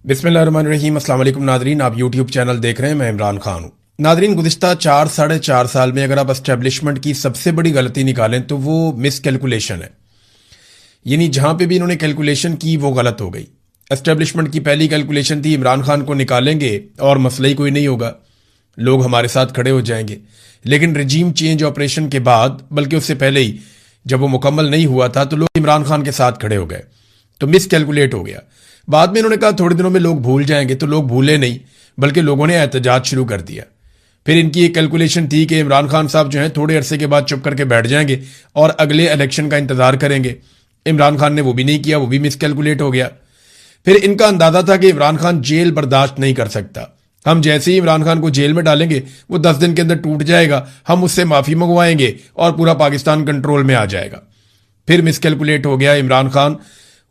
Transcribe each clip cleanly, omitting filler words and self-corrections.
बिस्मिल्लाहिर्रहमानिर्रहीम। अस्सलाम वालेकुम नादरीन, आप यूट्यूब चैनल देख रहे हैं। मैं इमरान खान हूँ। नादरीन, गुज़िश्ता 4 साढ़े 4 साल में अगर आप एस्टेब्लिशमेंट की सबसे बड़ी गलती निकालें तो वो मिस कैलकुलेशन है। यानी जहां पे भी इन्होंने कैलकुलेशन की वो गलत हो गई। एस्टेब्लिशमेंट की पहली कैलकुलेशन थी इमरान खान को निकालेंगे और मसला ही कोई नहीं होगा, लोग हमारे साथ खड़े हो जाएंगे। लेकिन रजीम चेंज ऑपरेशन के बाद, बल्कि उससे पहले ही जब वो मुकम्मल नहीं हुआ था, तो लोग इमरान खान के साथ खड़े हो गए, तो मिस कैलकुलेट हो गया। बाद में इन्होंने कहा थोड़े दिनों में लोग भूल जाएंगे, तो लोग भूले नहीं, बल्कि लोगों ने एहतजाज शुरू कर दिया। फिर इनकी एक कैलकुलेशन थी कि इमरान खान साहब जो हैं थोड़े अरसे के बाद चुप करके बैठ जाएंगे और अगले इलेक्शन का इंतजार करेंगे। इमरान खान ने वो भी नहीं किया, वो भी मिस कैलकुलेट हो गया। फिर इनका अंदाजा था कि इमरान खान जेल बर्दाश्त नहीं कर सकता, हम जैसे ही इमरान खान को जेल में डालेंगे वो 10 दिन के अंदर टूट जाएगा, हम उससे माफी मंगवाएंगे और पूरा पाकिस्तान कंट्रोल में आ जाएगा। फिर मिस कैलकुलेट हो गया इमरान खान।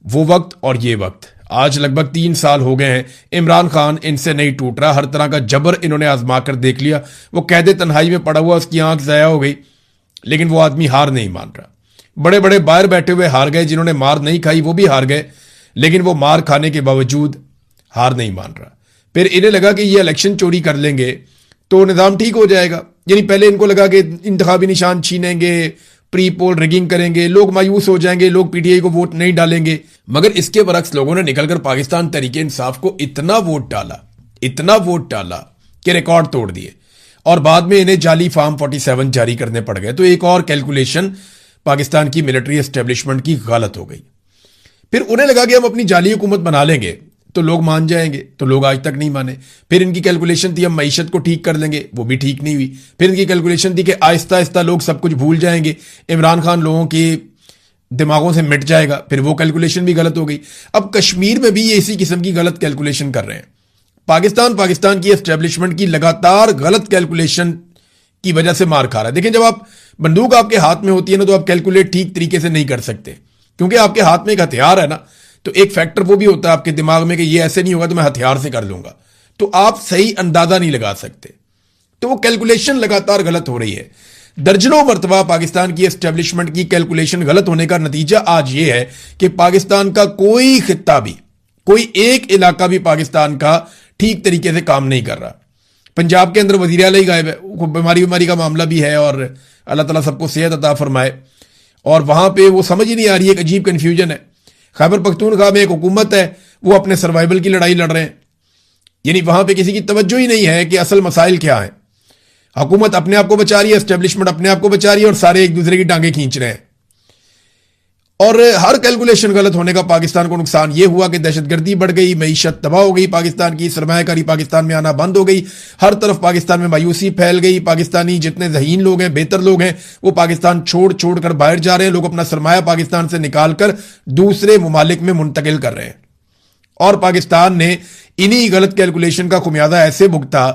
वो वक्त और ये वक्त, आज लगभग 3 साल हो गए हैं, इमरान खान इनसे नहीं टूट रहा। हर तरह का जबर इन्होंने आजमा कर देख लिया। वो कैदे तन्हाई में पड़ा हुआ, उसकी आंख ज़ाया हो गई, लेकिन वो आदमी हार नहीं मान रहा। बड़े बड़े बाहर बैठे हुए हार गए, जिन्होंने मार नहीं खाई वो भी हार गए, लेकिन वो मार खाने के बावजूद हार नहीं मान रहा। फिर इन्हें लगा कि ये इलेक्शन चोरी कर लेंगे तो निज़ाम ठीक हो जाएगा। यानी पहले इनको लगा कि इंतखाबी निशान छीनेंगे, प्री पोल रिगिंग करेंगे, लोग मायूस हो जाएंगे, लोग पीटीआई को वोट नहीं डालेंगे। मगर इसके बरक्स लोगों ने निकलकर पाकिस्तान तहरीके इंसाफ को इतना वोट डाला कि रिकॉर्ड तोड़ दिए, और बाद में इन्हें जाली फॉर्म 47 जारी करने पड़ गए। तो एक और कैलकुलेशन पाकिस्तान की मिलिट्री एस्टेब्लिशमेंट की गलत हो गई। फिर उन्हें लगा कि हम अपनी जाली हुकूमत बना लेंगे तो लोग मान जाएंगे, तो लोग आज तक नहीं माने। फिर इनकी कैलकुलेशन थी हम मईशत को ठीक कर लेंगे, वो भी ठीक नहीं हुई। फिर इनकी कैलकुलेशन थी कि आहिस्ता आहिस्ता लोग सब कुछ भूल जाएंगे, इमरान खान लोगों के दिमागों से मिट जाएगा, फिर वो कैलकुलेशन भी गलत हो गई। अब कश्मीर में भी ये इसी किस्म की गलत कैलकुलेशन कर रहे हैं। पाकिस्तान की एस्टेब्लिशमेंट की लगातार गलत कैलकुलेशन की वजह से मार खा रहा है। देखिए, जब आप बंदूक आपके हाथ में होती है ना, तो आप कैलकुलेट ठीक तरीके से नहीं कर सकते, क्योंकि आपके हाथ में एक हथियार है ना, तो एक फैक्टर वो भी होता है आपके दिमाग में कि ये ऐसे नहीं होगा तो मैं हथियार से कर लूंगा, तो आप सही अंदाजा नहीं लगा सकते। तो वो कैलकुलेशन लगातार गलत हो रही है। दर्जनों मरतबा पाकिस्तान की एस्टेब्लिशमेंट की कैलकुलेशन गलत होने का नतीजा आज ये है कि पाकिस्तान का कोई खित्ता भी, कोई एक इलाका भी पाकिस्तान का ठीक तरीके से काम नहीं कर रहा। पंजाब के अंदर वजीर आला ही गायब है, बीमारी का मामला भी है, और अल्लाह ताला सबको सेहत अता फरमाए। और वहां पे वो समझ ही नहीं आ रही है, एक अजीब कन्फ्यूजन है। खैबर पख्तूनख्वा में एक हुकूमत है, वो अपने सर्वाइवल की लड़ाई लड़ रहे हैं। यानी वहां पे किसी की तवज्जो ही नहीं है कि असल मसाइल क्या है। हुकूमत अपने आप को बचा रही है, एस्टेब्लिशमेंट अपने आप को बचा रही है, और सारे एक दूसरे की टांगे खींच रहे हैं। और हर कैलकुलेशन गलत होने का पाकिस्तान को नुकसान यह हुआ कि दहशतगर्दी बढ़ गई, मईशत तबाह हो गई, पाकिस्तान की सरमायाकारी पाकिस्तान में आना बंद हो गई, हर तरफ पाकिस्तान में मायूसी फैल गई। पाकिस्तानी जितने ज़हीन लोग हैं, बेहतर लोग हैं, वो पाकिस्तान छोड़ कर बाहर जा रहे हैं। लोग अपना सरमाया पाकिस्तान से निकालकर दूसरे ममालिक में मुंतकिल कर रहे हैं। और पाकिस्तान ने इन्हीं गलत कैलकुलेशन का खुमियाजा ऐसे भुगता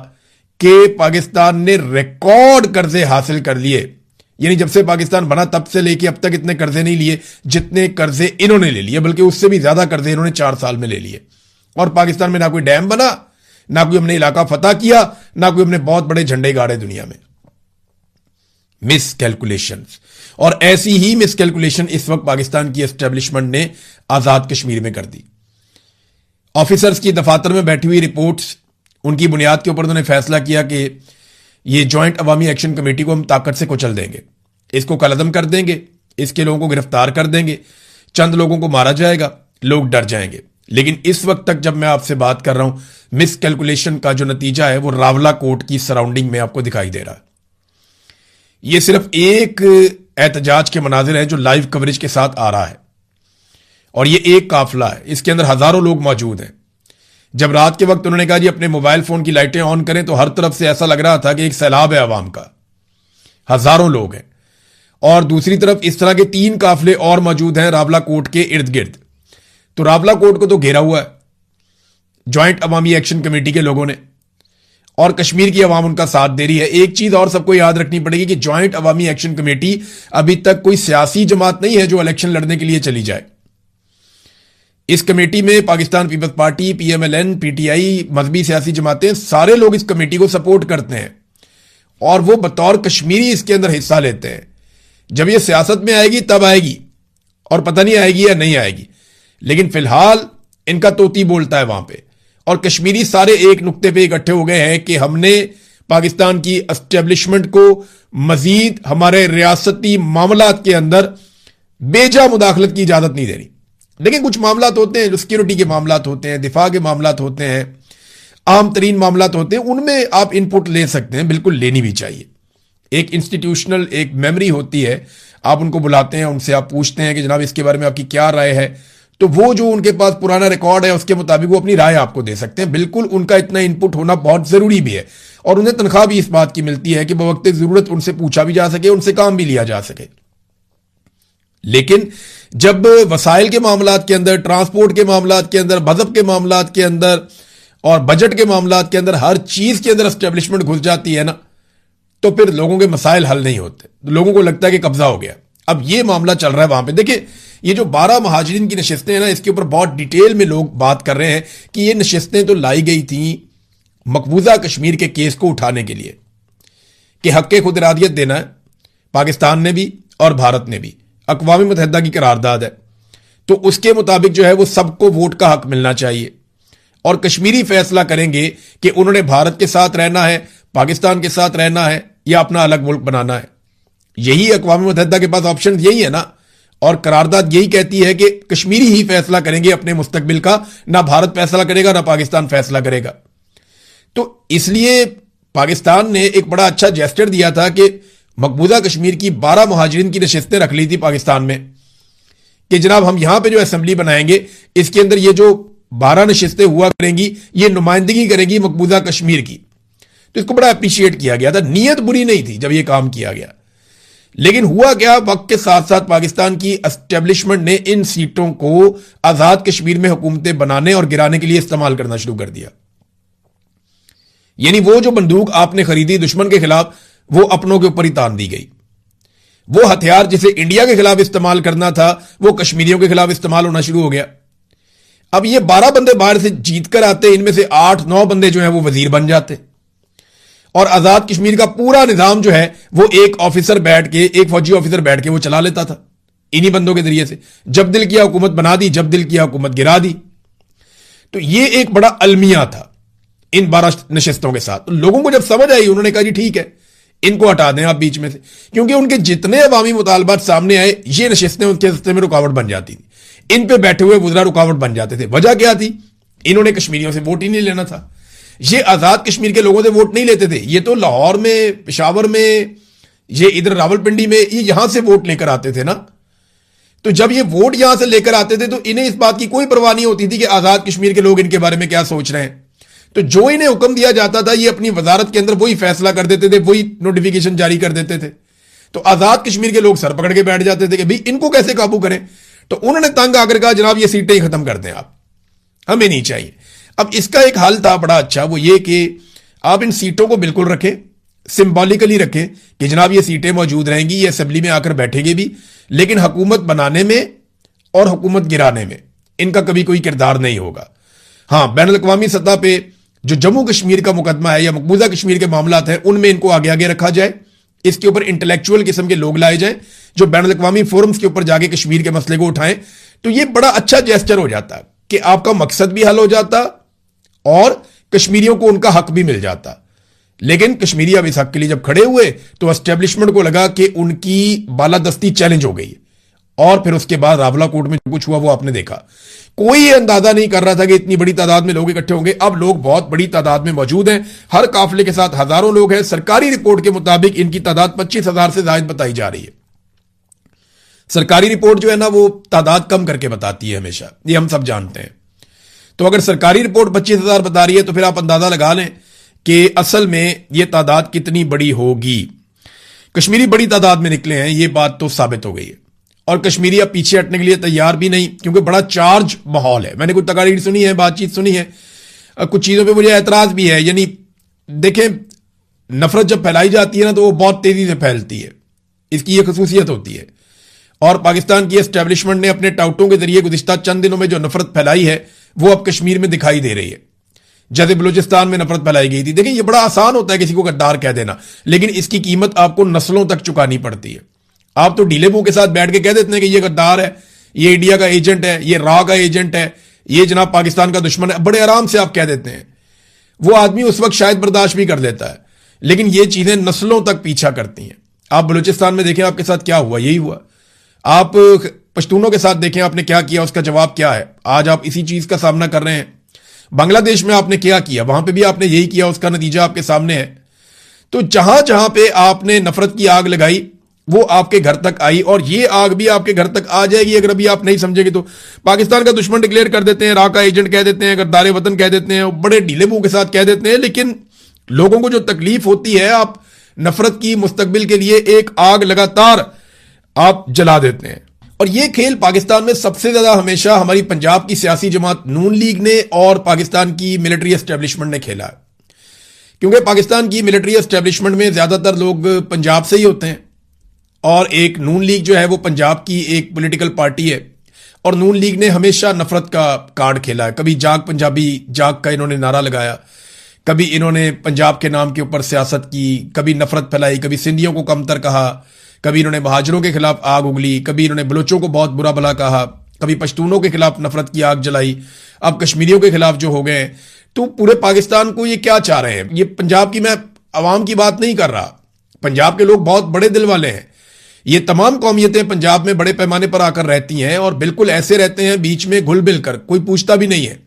कि पाकिस्तान ने रिकॉर्ड कर्जे हासिल कर लिए। यानी जब से पाकिस्तान बना तब से लेके अब तक इतने कर्जे नहीं लिए जितने कर्जे इन्होंने ले लिए, बल्कि उससे भी ज्यादा कर्जे इन्होंने 4 साल में ले लिए। और पाकिस्तान में ना कोई डैम बना, ना कोई हमने इलाका फतह किया, ना कोई हमने बहुत बड़े झंडे गाड़े दुनिया में। मिस कैलकुलेशन, और ऐसी ही मिस कैलकुलेशन इस वक्त पाकिस्तान की एस्टेब्लिशमेंट ने आजाद कश्मीर में कर दी। ऑफिसर्स की दफातर में बैठी हुई रिपोर्ट्स, उनकी बुनियाद के ऊपर उन्होंने फैसला किया कि ये जॉइंट अवामी एक्शन कमेटी को हम ताकत से कुचल देंगे, इसको कलअदम कर देंगे, इसके लोगों को गिरफ्तार कर देंगे, चंद लोगों को मारा जाएगा, लोग डर जाएंगे। लेकिन इस वक्त तक जब मैं आपसे बात कर रहा हूं, मिस कैलकुलेशन का जो नतीजा है वो रावला कोर्ट की सराउंडिंग में आपको दिखाई दे रहा है। ये सिर्फ एक एहतजाज के मनाजिर हैं जो लाइव कवरेज के साथ आ रहा है, और ये एक काफिला है, इसके अंदर हजारों लोग मौजूद हैं। जब रात के वक्त उन्होंने कहा जी अपने मोबाइल फोन की लाइटें ऑन करें, तो हर तरफ से ऐसा लग रहा था कि एक सैलाब है आवाम का, हजारों लोग हैं। और दूसरी तरफ इस तरह के 3 काफिले और मौजूद हैं रावला कोर्ट के इर्द गिर्द। तो रावला कोर्ट को तो घेरा हुआ है ज्वाइंट अवामी एक्शन कमेटी के लोगों ने, और कश्मीर की अवाम उनका साथ दे रही है। एक चीज और सबको याद रखनी पड़ेगी कि ज्वाइंट अवामी एक्शन कमेटी अभी तक कोई सियासी जमात नहीं है जो इलेक्शन लड़ने के लिए चली जाए। इस कमेटी में पाकिस्तान पीपल्स पार्टी, पीएमएलएन, पीटीआई, मजहबी सियासी जमातें, सारे लोग इस कमेटी को सपोर्ट करते हैं, और वो बतौर कश्मीरी इसके अंदर हिस्सा लेते हैं। जब ये सियासत में आएगी तब आएगी, और पता नहीं आएगी या नहीं आएगी, लेकिन फिलहाल इनका तोती बोलता है वहां पे, और कश्मीरी सारे एक नुक्ते पे इकट्ठे हो गए हैं कि हमने पाकिस्तान की एस्टेब्लिशमेंट को मजीद हमारे रियासती मामलात के अंदर बेजा मुदाखलत की इजाजत नहीं देनी। लेकिन कुछ मामलात होते हैं जो सिक्योरिटी के मामलात होते हैं, दिफा के मामलात होते हैं, आम तरीन मामलात होते हैं, उनमें आप इनपुट ले सकते हैं, बिल्कुल लेनी भी चाहिए। एक इंस्टीट्यूशनल एक मेमोरी होती है, आप उनको बुलाते हैं, उनसे आप पूछते हैं कि जनाब इसके बारे में आपकी क्या राय है, तो वो जो उनके पास पुराना रिकॉर्ड है उसके मुताबिक वो अपनी राय आपको दे सकते हैं। बिल्कुल उनका इतना इनपुट होना बहुत जरूरी भी है और उन्हें तनख्वाह भी इस बात की मिलती है कि बवक्त जरूरत उनसे पूछा भी जा सके, उनसे काम भी लिया जा सके। लेकिन जब वसाइल के मामलात के अंदर, ट्रांसपोर्ट के मामलात के अंदर, मजहब के मामलात के अंदर और बजट के मामलात के अंदर हर चीज के अंदर एस्टेब्लिशमेंट घुस जाती है ना, तो फिर लोगों के मसाइल हल नहीं होते, लोगों को लगता है कि कब्जा हो गया। अब ये मामला चल रहा है वहां पे। देखिए ये जो 12 महाजरीन की नशिस्तें हैं ना, इसके ऊपर बहुत डिटेल में लोग बात कर रहे हैं कि ये नशिस्तें तो लाई गई थी मकबूजा कश्मीर के केस को उठाने के लिए कि हक खुद इरादियत देना है, पाकिस्तान ने भी और भारत ने भी, अक़वाम मुत्तहिदा की करारदाद है, तो उसके मुताबिक जो है वो सबको वोट का हक मिलना चाहिए और कश्मीरी फैसला करेंगे कि उन्होंने भारत के साथ रहना है, पाकिस्तान के साथ रहना है या अपना अलग मुल्क बनाना है। यही अक़वाम मुत्तहिदा के पास ऑप्शन यही है ना, और करारदाद यही कहती है कि कश्मीरी ही फैसला करेंगे अपने मुस्तकबिल का, ना भारत फैसला करेगा ना पाकिस्तान फैसला करेगा। तो इसलिए पाकिस्तान ने एक बड़ा अच्छा जेस्चर दिया था कि मकबूजा कश्मीर की 12 महाजरीन की नशिस्तें रख ली थी पाकिस्तान में कि जनाब हम यहां पे जो असेंबली बनाएंगे इसके अंदर ये जो 12 नशिस्तें हुआ करेंगी ये नुमाइंदगी करेगी मकबूजा कश्मीर की। तो इसको बड़ा अप्रिशिएट किया गया था, नीयत बुरी नहीं थी जब ये काम किया गया। लेकिन हुआ क्या, वक्त के साथ साथ पाकिस्तान की एस्टेब्लिशमेंट ने इन सीटों को आजाद कश्मीर में हुकूमतें बनाने और गिराने के लिए इस्तेमाल करना शुरू कर दिया। यानी वो जो बंदूक आपने खरीदी दुश्मन के खिलाफ, वो अपनों के ऊपर ही तान दी गई। वो हथियार जिसे इंडिया के खिलाफ इस्तेमाल करना था वो कश्मीरियों के खिलाफ इस्तेमाल होना शुरू हो गया। अब ये 12 बंदे बाहर से जीत कर आते, इनमें से 8-9 बंदे जो है वो वजीर बन जाते और आजाद कश्मीर का पूरा निजाम जो है वो एक ऑफिसर बैठ के, एक फौजी ऑफिसर बैठ के वो चला लेता था इन्हीं बंदों के जरिए से। जब दिल किया हुकूमत बना दी, जब दिल किया हुकूमत गिरा दी। तो ये एक बड़ा अलमिया था इन 12 नशिस्तों के साथ। तो लोगों को जब समझ आई, उन्होंने कहा जी ठीक है, इनको हटा दें आप बीच में से, क्योंकि उनके जितने अवामी मुतालबात सामने आए ये नशिस्तें उनके रास्ते में रुकावट बन जाती थी। इन पे बैठे हुए वज़रा रुकावट बन जाते थे। वजह क्या थी? इन्होंने कश्मीरियों से वोट ही नहीं लेना था। ये आजाद कश्मीर के लोगों से वोट नहीं लेते थे, ये तो लाहौर में, पेशावर में, ये इधर रावलपिंडी में, ये यहां से वोट लेकर आते थे ना। तो जब ये वोट यहां से लेकर आते थे तो इन्हें इस बात की कोई परवाह नहीं होती थी कि आजाद कश्मीर के लोग इनके बारे में क्या सोच रहे हैं। तो जो इन्हें हुक्म दिया जाता था ये अपनी वजारत के अंदर वही फैसला कर देते थे, वही नोटिफिकेशन जारी कर देते थे। तो आजाद कश्मीर के लोग सर पकड़ के बैठ जाते थे कि भाई इनको कैसे काबू करें। तो उन्होंने तंग आकर कहा जनाब ये सीटें ही खत्म कर दें, आप हमें नहीं चाहिए। अब इसका एक हल था बड़ा अच्छा, वो ये कि आप इन सीटों को बिल्कुल रखें, सिंबॉलिकली रखें कि जनाब ये सीटें मौजूद रहेंगी, ये असेंबली में आकर बैठेंगे भी, लेकिन हुकूमत बनाने में और हुकूमत गिराने में इनका कभी कोई किरदार नहीं होगा। हां, बैनुल अक़वामी सतह पे जो जम्मू कश्मीर का मुकदमा है या मकबूजा कश्मीर के मामलात हैं उनमें इनको आगे आगे रखा जाए, इसके ऊपर इंटेलेक्चुअल किस्म के लोग लाए जाएं जो बैनुल अक़वामी फोरम्स के ऊपर जाके कश्मीर के मसले को उठाएं। तो ये बड़ा अच्छा जेस्चर हो जाता कि आपका मकसद भी हल हो जाता और कश्मीरियों को उनका हक भी मिल जाता। लेकिन कश्मीरी अब इस हक के लिए जब खड़े हुए तो एस्टेब्लिशमेंट को लगा कि उनकी बालादस्ती चैलेंज हो गई और फिर उसके बाद रावलाकोट में जो कुछ हुआ वो आपने देखा। कोई ये अंदाजा नहीं कर रहा था कि इतनी बड़ी तादाद में लोग इकट्ठे होंगे। अब लोग बहुत बड़ी तादाद में मौजूद हैं, हर काफिले के साथ हजारों लोग हैं। सरकारी रिपोर्ट के मुताबिक इनकी तादाद 25,000 से ज्यादा बताई जा रही है। सरकारी रिपोर्ट जो है ना वो तादाद कम करके बताती है हमेशा, ये हम सब जानते हैं। तो अगर सरकारी रिपोर्ट 25,000 बता रही है तो फिर आप अंदाजा लगा लें कि असल में यह तादाद कितनी बड़ी होगी। कश्मीरी बड़ी तादाद में निकले हैं, यह बात तो साबित हो गई है और कश्मीरी अब पीछे हटने के लिए तैयार भी नहीं, क्योंकि बड़ा चार्ज माहौल है। मैंने कुछ तकारीर सुनी है, बातचीत सुनी है, कुछ चीजों पे मुझे एतराज भी है। यानी देखें, नफरत जब फैलाई जाती है ना तो वो बहुत तेजी से फैलती है, इसकी यह खसूसियत होती है। और पाकिस्तान की एस्टेब्लिशमेंट ने अपने टाउटों के जरिए गुज़िश्ता चंद दिनों में जो नफरत फैलाई है वो अब कश्मीर में दिखाई दे रही है, जैसे बलूचिस्तान में नफरत फैलाई गई थी। देखिए, ये बड़ा आसान होता है किसी को गद्दार कह देना, लेकिन इसकी कीमत आपको नस्लों तक चुकानी पड़ती है। आप तो ढीले मुंह के साथ बैठ के कह देते हैं कि ये गद्दार है, ये इंडिया का एजेंट है, ये रा का एजेंट है, ये जनाब पाकिस्तान का दुश्मन है, बड़े आराम से आप कह देते हैं। वो आदमी उस वक्त शायद बर्दाश्त भी कर लेता है, लेकिन ये चीजें नस्लों तक पीछा करती हैं। आप बलूचिस्तान में देखें आपके साथ क्या हुआ, यही हुआ। आप पश्तूनों के साथ देखें आपने क्या किया, उसका जवाब क्या है। आज आप इसी चीज का सामना कर रहे हैं। बांग्लादेश में आपने क्या किया, वहां पे भी आपने यही किया, उसका नतीजा आपके सामने है। तो जहां जहां पे आपने नफरत की आग लगाई वो आपके घर तक आई, और ये आग भी आपके घर तक आ जाएगी अगर अभी आप नहीं समझेंगे तो। पाकिस्तान का दुश्मन डिक्लेयर कर देते हैं, राका एजेंट कह देते हैं, गद्दार वतन कह देते हैं, बड़े ढीले मुंह के साथ कह देते हैं, लेकिन लोगों को जो तकलीफ होती है, आप नफरत की मुस्तकबिल के लिए एक आग लगातार आप जला देते हैं। और ये खेल पाकिस्तान में सबसे ज्यादा हमेशा हमारी पंजाब की सियासी जमात नून लीग ने और पाकिस्तान की मिलिट्री एस्टेब्लिशमेंट ने खेला है, क्योंकि पाकिस्तान की मिलिट्री एस्टेब्लिशमेंट में ज्यादातर लोग पंजाब से ही होते हैं, और एक नून लीग जो है वो पंजाब की एक पॉलिटिकल पार्टी है, और नून लीग ने हमेशा नफरत का कार्ड खेला है। कभी जाग पंजाबी जाग का इन्होंने नारा लगाया, कभी इन्होंने पंजाब के नाम के ऊपर सियासत की, कभी नफरत फैलाई, कभी सिंधियों को कमतर कहा, कभी इन्होंने महाजरों के खिलाफ आग उगली, कभी इन्होंने बलोचों को बहुत बुरा भला कहा, कभी पश्तूनों के खिलाफ नफरत की आग जलाई, अब कश्मीरियों के खिलाफ जो हो गए। तो पूरे पाकिस्तान को ये क्या चाह रहे हैं, ये पंजाब की, मैं अवाम की बात नहीं कर रहा, पंजाब के लोग बहुत बड़े दिल वाले हैं। ये तमाम कौमियतें पंजाब में बड़े पैमाने पर आकर रहती हैं, और बिल्कुल ऐसे रहते हैं बीच में घुल मिल कर, कोई पूछता भी नहीं है।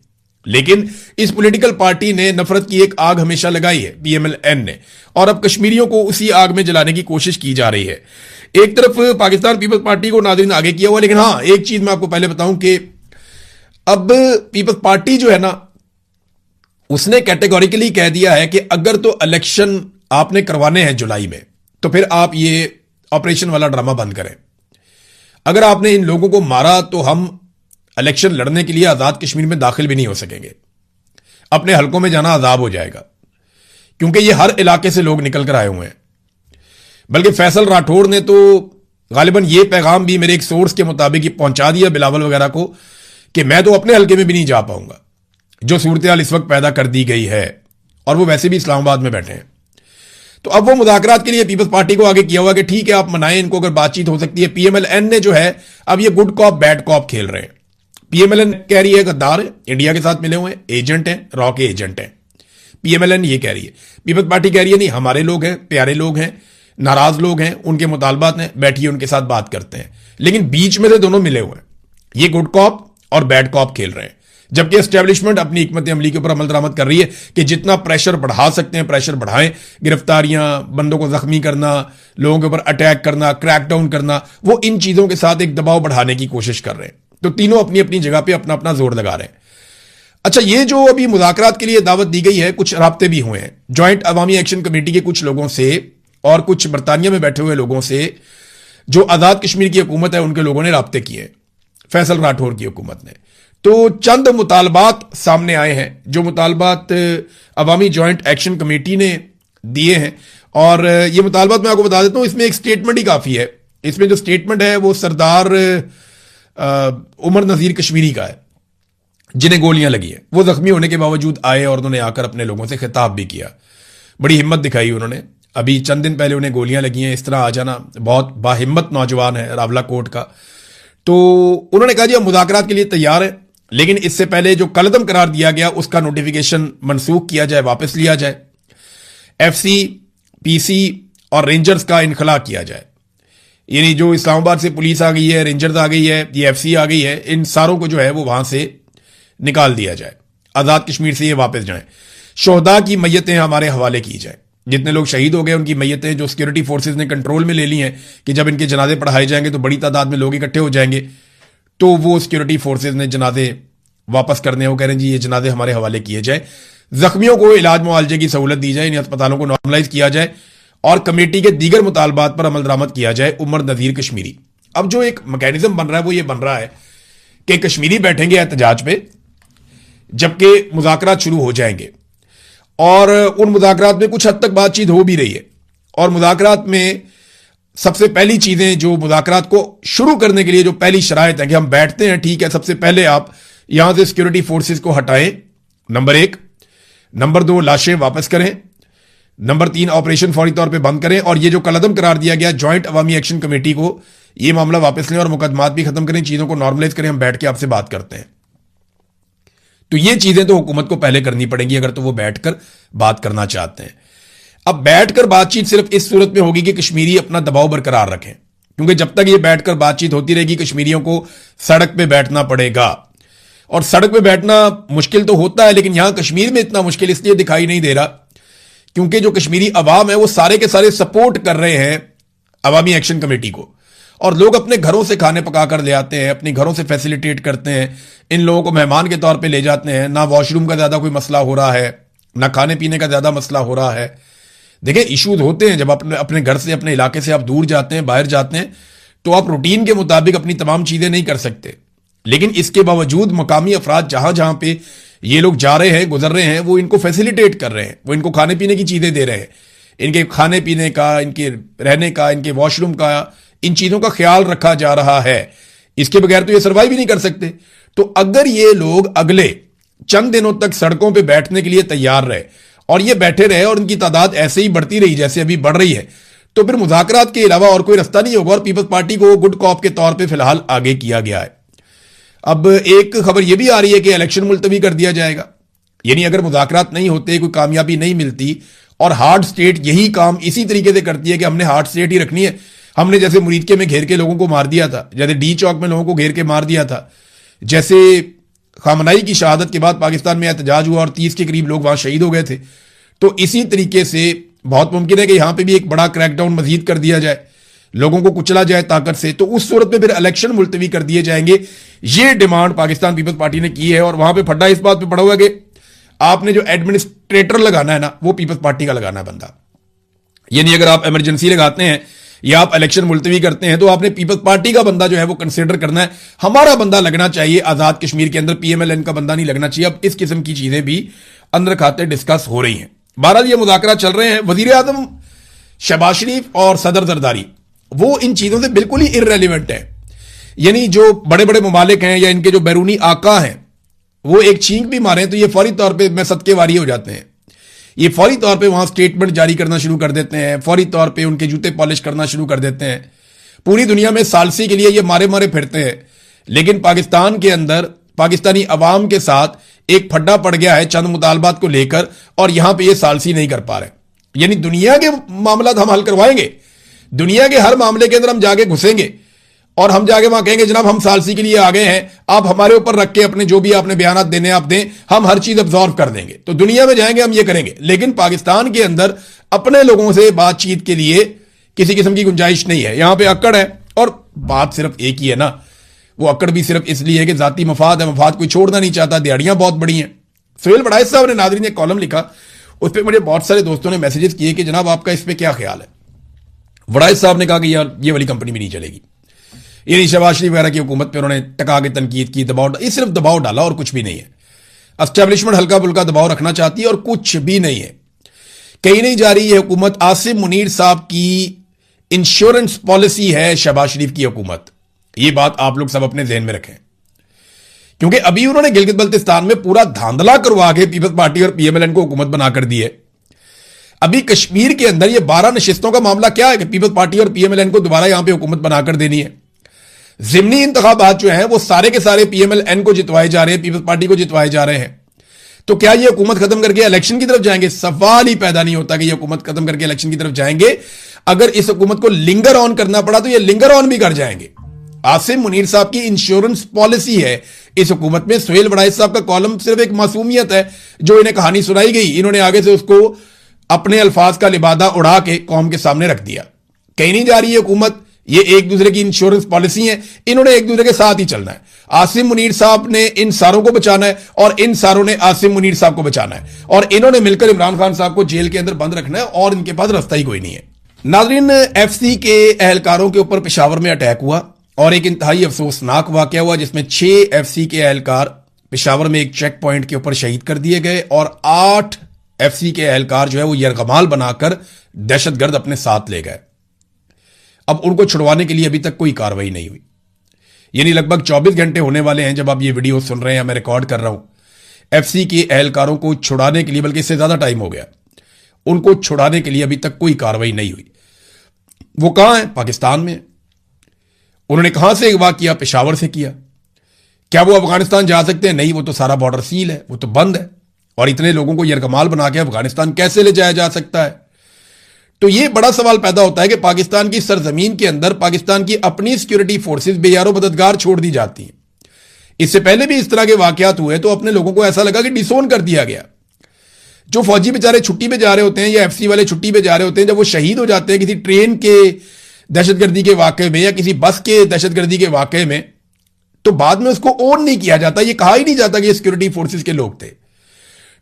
लेकिन इस पॉलिटिकल पार्टी ने नफरत की एक आग हमेशा लगाई है, पीएमएल-एन ने, और अब कश्मीरियों को उसी आग में जलाने की कोशिश की जा रही है। एक तरफ पाकिस्तान पीपल्स पार्टी को नाज़रीन आगे किया हुआ, लेकिन हां एक चीज मैं आपको पहले बताऊं कि अब पीपल्स पार्टी जो है ना, उसने कैटेगोरिकली कह दिया है कि अगर तो इलेक्शन आपने करवाने हैं जुलाई में, तो फिर आप ये ऑपरेशन वाला ड्रामा बंद करें। अगर आपने इन लोगों को मारा तो हम इलेक्शन लड़ने के लिए आजाद कश्मीर में दाखिल भी नहीं हो सकेंगे, अपने हलकों में जाना अजाब हो जाएगा, क्योंकि ये हर इलाके से लोग निकल कर आए हुए हैं। बल्कि फैसल राठौड़ ने तो गालिबन ये पैगाम भी मेरे एक सोर्स के मुताबिक ही पहुंचा दिया बिलावल वगैरह को कि मैं तो अपने हलके में भी नहीं जा पाऊंगा, जो सूरत हाल इस वक्त पैदा कर दी गई है, और वो वैसे भी इस्लामाबाद में बैठे हैं। तो अब वो मुज़ाकरात के लिए पीपल्स पार्टी को आगे किया हुआ कि ठीक है आप मनाएं इनको, अगर बातचीत हो सकती है। पीएमएल-एन ने जो है अब ये गुड कॉप बैड कॉप खेल रहे हैं। पीएमएल-एन कह रही है गद्दार है, इंडिया के साथ मिले हुए हैं, एजेंट हैं, रॉ के एजेंट हैं। पीएमएल-एन ये कह रही है, पीपल्स पार्टी कह रही है नहीं हमारे लोग हैं, प्यारे लोग हैं, नाराज लोग हैं, उनके मुतालबात हैं, बैठिए उनके साथ बात करते हैं। लेकिन बीच में से दोनों मिले हुए हैं, ये गुड कॉप और बैड कॉप खेल रहे हैं। जबकि एस्टेब्लिशमेंट अपनी हिकमत अमली के ऊपर अमल दरामद कर रही है कि जितना प्रेशर बढ़ा सकते हैं प्रेशर बढ़ाएं, गिरफ्तारियां, बंदों को जख्मी करना, लोगों के ऊपर अटैक करना, क्रैकडाउन करना, वो इन चीजों के साथ एक दबाव बढ़ाने की कोशिश कर रहे हैं। तो तीनों अपनी अपनी जगह पे अपना अपना जोर लगा रहे हैं। अच्छा, ये जो अभी मुज़ाकरात के लिए दावत दी गई है, कुछ राब्ते भी हुए हैं ज्वाइंट अवामी एक्शन कमेटी के कुछ लोगों से और कुछ बरतानिया में बैठे हुए लोगों से, जो आजाद कश्मीर की हुकूमत है उनके लोगों ने राब्ते किए, फैसल राठौर की हुकूमत ने। तो चंद मुतालबात सामने आए हैं, जो मुतालबात अवामी जॉइंट एक्शन कमेटी ने दिए हैं, और ये मुतालबात मैं आपको बता देता हूं, इसमें एक स्टेटमेंट ही काफी है। इसमें जो स्टेटमेंट है वो सरदार उमर नजीर कश्मीरी का है, जिन्हें गोलियां लगी हैं। वो जख्मी होने के बावजूद आए और उन्होंने आकर अपने लोगों से खिताब भी किया, बड़ी हिम्मत दिखाई उन्होंने। अभी चंद दिन पहले उन्हें गोलियां लगी हैं, इस तरह आ जाना, बहुत बाहिम्मत नौजवान है रावला कोट का। तो उन्होंने कहा जी हम मुज़ाकरात के लिए तैयार हैं, लेकिन इससे पहले जो कलदम करार दिया गया उसका नोटिफिकेशन मनसूख किया जाए, वापस लिया जाए, एफसी, पीसी और रेंजर्स का इनखला किया जाए। यानी जो इस्लामाबाद से पुलिस आ गई है, रेंजर्स आ गई है, ये एफसी आ गई है, इन सारों को जो है वो वहां से निकाल दिया जाए, आजाद कश्मीर से ये वापस जाएं। शोहदा की मैयतें हमारे हवाले की जाए, जितने लोग शहीद हो गए उनकी मैयतें जो सिक्योरिटी फोर्सेज ने कंट्रोल में ले ली हैं कि जब इनके जनाजे पढ़ाए जाएंगे तो बड़ी तादाद में लोग इकट्ठे हो जाएंगे, तो वो सिक्योरिटी फोर्सेज ने जनाजे वापस करने, वो कह रहे हैं जी ये जनाजे हमारे हवाले किए जाए। जख्मियों को इलाज मुआवजे की सहूलत दी जाए, इन अस्पतालों को नॉर्मलाइज किया जाए, और कमेटी के दीगर मुतालबात पर अमल दरामद किया जाए। उमर नजीर कश्मीरी। अब जो एक मैकेनिज्म बन रहा है वो ये बन रहा है कि कश्मीरी बैठेंगे एहतजाज पे, जबकि मुज़ाकरात शुरू हो जाएंगे, और उन मुज़ाकरात में कुछ हद तक बातचीत हो भी रही है। और मुज़ाकरात में सबसे पहली चीजें जो मुज़ाकरात को शुरू करने के लिए जो पहली शराइत है कि हम बैठते हैं, ठीक है, सबसे पहले आप यहां से सिक्योरिटी फोर्सेस को हटाएं, नंबर 1। नंबर 2, लाशें वापस करें। नंबर 3, ऑपरेशन फौरी तौर पे बंद करें, और ये जो कलदम करार दिया गया ज्वाइंट अवामी एक्शन कमेटी को, ये मामला वापस लें और मुकदमात भी खत्म करें, चीजों को नॉर्मलाइज करें, हम बैठ के आपसे बात करते हैं। तो ये चीजें तो हुकूमत को पहले करनी पड़ेंगी अगर तो वो बैठकर बात करना चाहते हैं। अब बैठकर बातचीत सिर्फ इस सूरत में होगी कि कश्मीरी अपना दबाव बरकरार रखें, क्योंकि जब तक ये बैठकर बातचीत होती रहेगी कश्मीरियों को सड़क पे बैठना पड़ेगा। और सड़क पे बैठना मुश्किल तो होता है, लेकिन यहां कश्मीर में इतना मुश्किल इसलिए दिखाई नहीं दे रहा क्योंकि जो कश्मीरी अवाम है वो सारे के सारे सपोर्ट कर रहे हैं अवामी एक्शन कमेटी को, और लोग अपने घरों से खाने पका कर ले आते हैं, अपने घरों से फैसिलिटेट करते हैं, इन लोगों को मेहमान के तौर पे ले जाते हैं। ना वॉशरूम का ज्यादा कोई मसला हो रहा है, ना खाने पीने का ज्यादा मसला हो रहा है। देखिए इश्यूज होते हैं जब अपने घर से, अपने इलाके से आप दूर जाते हैं, बाहर जाते हैं, तो आप रूटीन के मुताबिक अपनी तमाम चीजें नहीं कर सकते। लेकिन इसके बावजूद मकामी अफराद जहां जहां पे ये लोग जा रहे हैं, गुजर रहे हैं, वो इनको फैसिलिटेट कर रहे हैं, वो इनको खाने पीने की चीजें दे रहे हैं, इनके खाने पीने का, इनके रहने का, इनके वॉशरूम का, इन चीजों का ख्याल रखा जा रहा है। इसके बगैर तो ये सर्वाइव ही नहीं कर सकते। तो अगर ये लोग अगले चंद दिनों तक सड़कों पर बैठने के लिए तैयार रहे और ये बैठे रहे और उनकी तादाद ऐसे ही बढ़ती रही जैसे अभी बढ़ रही है, तो फिर मुज़ाकरात के अलावा और कोई रास्ता नहीं होगा और पीपल्स पार्टी को गुड कॉप के तौर पे फिलहाल आगे किया गया है। अब एक खबर यह भी आ रही है कि इलेक्शन मुलतवी कर दिया जाएगा, यानी अगर मुज़ाकरात नहीं होते, कोई कामयाबी नहीं मिलती और हार्ड स्टेट यही काम इसी तरीके से करती है कि हमने हार्ड स्टेट ही रखनी है, हमने जैसे मुरीदके में घेर के लोगों को मार दिया था, जैसे डी चौक में लोगों को घेर के मार दिया था, जैसे खामनाई की शहादत के बाद पाकिस्तान में एहतजाज हुआ और 30 के करीब लोग वहां शहीद हो गए थे, तो इसी तरीके से बहुत मुमकिन है कि यहां पे भी एक बड़ा क्रैकडाउन मजीद कर दिया जाए, लोगों को कुचला जाए ताकत से, तो उस सूरत में फिर इलेक्शन मुलतवी कर दिए जाएंगे। ये डिमांड पाकिस्तान पीपल्स पार्टी ने की है और वहां पे फड्डा इस बात पे पड़ा हुआ है कि आपने जो एडमिनिस्ट्रेटर लगाना है ना, वो पीपल्स पार्टी का लगाना है बंदा। यानी अगर आप इमरजेंसी लगाते हैं या आप इलेक्शन मुलतवी करते हैं तो आपने पीपल्स पार्टी का बंदा जो है वो कंसिडर करना है, हमारा बंदा लगना चाहिए। आजाद कश्मीर के अंदर पीएमएलएन का बंदा नहीं लगना चाहिए। अब इस किस्म की चीजें भी अंदर खाते डिस्कस हो रही हैं। बहरहाल ये मुज़ाकरा चल रहे हैं। वजीर आज़म शहबाज शरीफ और सदर जरदारी वो इन चीजों से बिल्कुल ही इररेलेवेंट है। यानी जो बड़े बड़े ममालिक हैं या इनके जो बैरूनी आका हैं वो एक छींक भी मारें तो ये फौरी तौर पे में सदके वारी हो जाते हैं। ये फौरी तौर पे वहां स्टेटमेंट जारी करना शुरू कर देते हैं, फौरी तौर पे उनके जूते पॉलिश करना शुरू कर देते हैं। पूरी दुनिया में सालसी के लिए ये मारे मारे फिरते हैं, लेकिन पाकिस्तान के अंदर पाकिस्तानी अवाम के साथ एक फड्डा पड़ गया है चंद मुतालबात को लेकर और यहां पे ये सालसी नहीं कर पा रहे। यानी दुनिया के मामला हम हल करवाएंगे, दुनिया के हर मामले के अंदर हम जाके घुसेंगे और हम जाके वहां कहेंगे जनाब हम सालसी के लिए आ गए हैं, आप हमारे ऊपर रख के अपने जो भी आपने बयान देने आप दें, हम हर चीज अब्जॉर्व कर देंगे। तो दुनिया में जाएंगे हम ये करेंगे, लेकिन पाकिस्तान के अंदर अपने लोगों से बातचीत के लिए किसी किस्म की गुंजाइश नहीं है। यहां पे अक्कड़ है और बात सिर्फ एक ही है ना, वो अक्कड़ भी सिर्फ इसलिए है कि जाती मफाद है, मफाद कोई छोड़ना नहीं चाहता, दिहाड़ियां बहुत बड़ी हैं। सुहेल वड़ाइच साहब ने नाज़रीन ने कॉलम लिखा, उस पर मुझे बहुत सारे दोस्तों ने मैसेजेस किए कि जनाब आपका इस पर क्या ख्याल है। वड़ाइच साहब ने कहा कि यार ये वाली कंपनी भी नहीं चलेगी। यानी शहबाज शरीफ वगैरह की हुकूमत पर उन्होंने टका के तनकीद की, दबाव, ये सिर्फ दबाव डाला और कुछ भी नहीं है। एस्टेब्लिशमेंट हल्का फुल्का दबाव रखना चाहती है और कुछ भी नहीं है। कहीं नहीं जा रही है हुकूमत। आसिम मुनीर साहब की इंश्योरेंस पॉलिसी है शहबाज शरीफ की हुकूमत। ये बात आप लोग सब अपने ज़हन में रखें, क्योंकि अभी उन्होंने गिलगित बल्तिस्तान में पूरा धांधला करवा के पीपल्स पार्टी और पीएमएलएन को हुकूमत बनाकर दी है। अभी कश्मीर के अंदर ये 12 नशिस्तों का मामला क्या है कि पीपल्स पार्टी और पीएमएलएन को दोबारा यहां पे हुकूमत बनाकर देनी है। ज़िमनी इंतखाबात जो हैं वो सारे के सारे पीएमएलएन को जितवाए जा रहे हैं, पीपल्स पार्टी को जितवाए जा रहे हैं। तो क्या ये हुकूमत खत्म करके इलेक्शन की तरफ जाएंगे? सवाल ही पैदा नहीं होता कि ये हुकूमत खत्म करके इलेक्शन की तरफ जाएंगे। अगर इस हुकूमत को लिंगर ऑन करना पड़ा तो ये लिंगर ऑन भी कर जाएंगे। आसिम मुनीर साहब की इंश्योरेंस पॉलिसी है इस हुकूमत में। सुहेल वड़ाइच साहब का कॉलम सिर्फ एक मासूमियत है जो इन्हें कहानी सुनाई गई, इन्होंने आगे से उसको अपने अल्फाज का लिबादा उड़ा के कौम के सामने रख दिया। कहीं नहीं जा रही है हुकूमत, ये एक दूसरे की इंश्योरेंस पॉलिसी है, इन्होंने एक दूसरे के साथ ही चलना है। आसिम मुनीर साहब ने इन सारों को बचाना है और इन सारों ने आसिम मुनीर साहब को बचाना है और इन्होंने मिलकर इमरान खान साहब को जेल के अंदर बंद रखना है और इनके पास रास्ता ही कोई नहीं है। नाज़रीन, एफसी के एहलकारों के ऊपर पेशावर में अटैक हुआ और एक इंतहाई अफसोसनाक वाकया हुआ जिसमें 6 एफसी के एहलकार पेशावर में एक चेक पॉइंट के ऊपर शहीद कर दिए गए और 8 एफसी के एहलकार जो है वो यरगमाल बनाकर दहशतगर्द अपने साथ ले गए। अब उनको छुड़वाने के लिए अभी तक कोई कार्रवाई नहीं हुई। यानी लगभग 24 घंटे होने वाले हैं जब आप ये वीडियो सुन रहे हैं, मैं रिकॉर्ड कर रहा हूं। एफसी के एहलकारों को छुड़ाने के लिए, बल्कि इससे ज्यादा टाइम हो गया, उनको छुड़ाने के लिए अभी तक कोई कार्रवाई नहीं हुई। वो कहां है? पाकिस्तान में। उन्होंने कहां से अगवा किया? पेशावर से किया। क्या वो अफगानिस्तान जा सकते हैं? नहीं, वो तो सारा बॉर्डर सील है, वो तो बंद है। और इतने लोगों को यरगमाल बना के अफगानिस्तान कैसे ले जाया जा सकता है? तो ये बड़ा सवाल पैदा होता है कि पाकिस्तान की सरजमीन के अंदर पाकिस्तान की अपनी सिक्योरिटी फोर्सेस बेयारो मददगार छोड़ दी जाती हैं। इससे पहले भी इस तरह के वाकयात हुए तो अपने लोगों को ऐसा लगा कि डिसोन कर दिया गया। जो फौजी बेचारे छुट्टी पे जा रहे होते हैं या एफसी वाले छुट्टी पे जा रहे होते हैं, जब वो शहीद हो जाते हैं किसी ट्रेन के दहशतगर्दी के वाकये में या किसी बस के दहशतगर्दी के वाकये में, तो बाद में उसको ओन नहीं किया जाता, ये कहा ही नहीं जाता कि ये सिक्योरिटी फोर्सेस के लोग थे।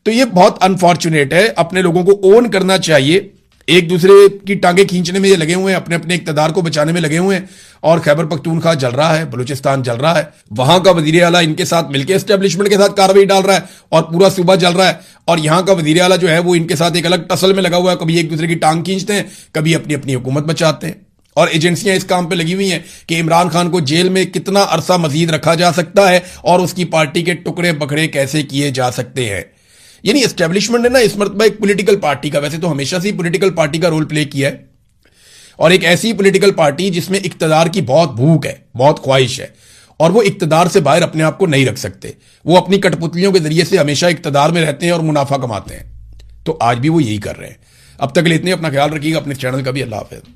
तो ये बहुत अनफॉर्चुनेट है। अपने लोगों को ओन करना चाहिए। एक दूसरे की टांगे खींचने में ये लगे हुए हैं, अपने अपने इक्तदार को बचाने में लगे हुए हैं। और खैबर पख्तूनख्वा जल रहा है, बलूचिस्तान जल रहा है, वहां का वजीर आला इनके साथ मिलकर एस्टेब्लिशमेंट के साथ कार्रवाई डाल रहा है और पूरा सूबा जल रहा है। और यहां का वजीर आला जो है वो इनके साथ एक अलग टसल में लगा हुआ है, कभी एक दूसरे की टांग खींचते हैं, कभी अपनी अपनी हुकूमत बचाते हैं। और एजेंसियां इस काम पे लगी हुई हैं कि इमरान खान को जेल में कितना अरसा मजीद रखा जा सकता है और उसकी पार्टी के टुकड़े बकड़े कैसे किए जा सकते हैं। यानी एस्टेब्लिशमेंट ने ना इस मरतबा एक पॉलिटिकल पार्टी का, वैसे तो हमेशा से ही पॉलिटिकल पार्टी का रोल प्ले किया है, और एक ऐसी पॉलिटिकल पार्टी जिसमें इक्तदार की बहुत भूख है, बहुत ख्वाहिश है, और वो इक्तदार से बाहर अपने आप को नहीं रख सकते। वो अपनी कठपुतलियों के जरिए से हमेशा इक्तदार में रहते हैं और मुनाफा कमाते हैं। तो आज भी वो यही कर रहे हैं। अब तक के लिए इतने, अपना ख्याल रखिएगा, अपने चैनल का भी। अल्लाह हाफिज़।